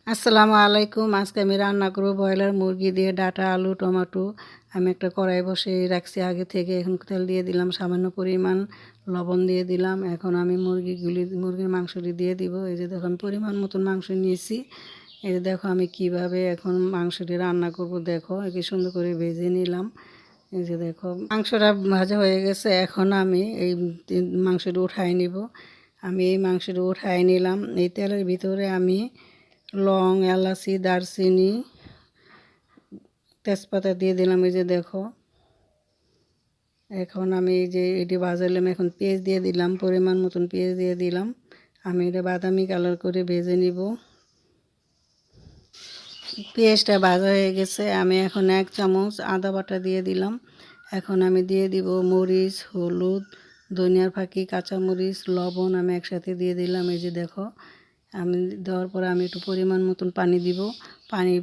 আসসালামু আলাইকুম। আজকে আমি রান্না করব ব্রয়লার মুরগি দিয়ে ডাঁটা, আলু, টমেটো। আমি একটা কড়াই বসিয়ে রাখছি আগে থেকে। এখন তেল দিয়ে দিলাম, সামান্য পরিমাণ লবণ দিয়ে দিলাম। এখন আমি মুরগির মাংসটি দিয়ে দিব। এই যে দেখো আমি পরিমাণ মতন মাংস নিয়েছি। এই যে দেখো আমি কিভাবে এখন মাংসটি রান্না করব, দেখো কি সুন্দর করে ভেজে নিলাম। এই যে দেখো মাংসটা ভাজা হয়ে গেছে। এখন আমি এই মাংসটি উঠাই নিব। আমি এই মাংসটি উঠাই নিলাম। এই তেলের ভিতরে আমি লং, এলাচি, দারচিনি, তেজপাতা দিয়ে দিলাম। এই যে দেখো এখন আমি এই যে এটি ভাজালাম। এখন পেঁয়াজ দিয়ে দিলাম, পরিমাণ মতন পেঁয়াজ দিয়ে দিলাম। আমি এটা বাদামি কালার করে ভেজে নিব। পেঁয়াজটা ভাজা হয়ে গেছে। আমি এখন 1 চামচ আদা বাটা দিয়ে দিলাম। এখন আমি দিয়ে দিব মরিচ, হলুদ, ধনিয়ার ফাঁকি, কাঁচামরিচ, লবণ আমি একসাথে দিয়ে দিলাম। এই যে দেখো আমি দেওয়ার পরে আমি একটু পরিমাণ মতন পানি দিব। পানি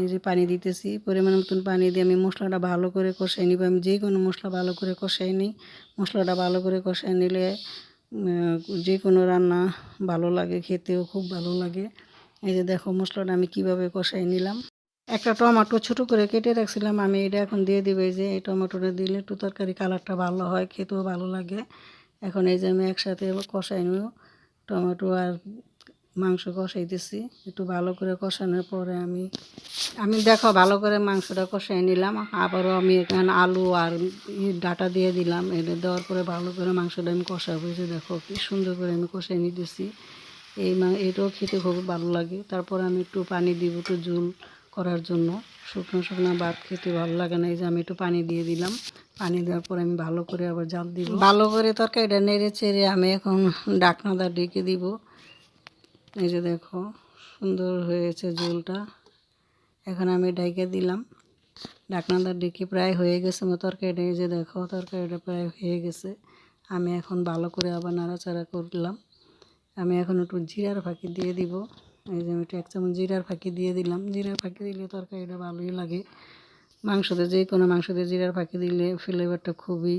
এই যে পানি দিতেছি, পরিমাণ মতন পানি দিয়ে আমি মশলাটা ভালো করে কষাই নিব। আমি যে কোনো মশলা ভালো করে কষাই নিই। মশলাটা ভালো করে কষাই নিলে যে কোনো রান্না ভালো লাগে, খেতেও খুব ভালো লাগে। এই যে দেখো মশলাটা আমি কিভাবে কষাই নিলাম। একটা টমেটো ছোটো করে কেটে রাখছিলাম, আমি এটা এখন দিয়ে দিব। এই যে এই টমেটোটা দিলে একটু তরকারি কালারটা ভালো হয়, খেতেও ভালো লাগে। এখন এই যে আমি একসাথে কষাই নিব, টমেটো আর মাংস কষাইতেছি। একটু ভালো করে কষানোর পরে আমি দেখো ভালো করে মাংসটা কষাই নিলাম। আবারও আমি এখানে আলু আর ডাঁটা দিয়ে দিলাম। এটা দেওয়ার পরে ভালো করে মাংসটা আমি কষাবো। যে দেখো কি সুন্দর করে আমি কষাই নিতেছি। এটাও খেতে খুব ভালো লাগে। তারপর আমি একটু পানি দিব, একটু ঝোল করার জন্য। শুকনো শুকনো ভাত খেতে ভালো লাগে না। এই যে আমি একটু পানি দিয়ে দিলাম। পানি দেওয়ার পরে আমি ভালো করে আবার জাল দিব। ভালো করে তরকারিটা নেড়ে চেড়ে আমি এখন ঢাকনাটা ঢেকে দিব। এই যে দেখো সুন্দর হয়েছে ঝোলটা। এখন আমি ঢেকে দিলাম। ঢাকনাটা ঢেকে প্রায় হয়ে গেছে আমার তরকারিটা। এই যে দেখো তরকারিটা প্রায় হয়ে গেছে। আমি এখন ভালো করে আবার নাড়াচাড়া করলাম। আমি এখন একটু জিরার ফাঁকি দিয়ে দিব। এই যে আমি একটু 1 চামচ জিরার ফাঁকি দিয়ে দিলাম। জিরার ফাঁকি দিলে তরকারিটা ভালোই লাগে। মাংসতে যে কোনো মাংসতে জিরার ফাঁকি দিলে ফ্লেভারটা খুবই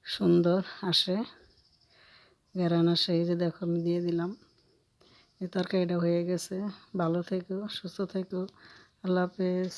সুন্দর আসে, ঘ্রাণ আসে। এই যে দেখো আমি দিয়ে দিলাম। এই তরকারিটা হয়ে গেছে। ভালো থেকো, সুস্থ থেকো। আল্লাহ হাফেজ।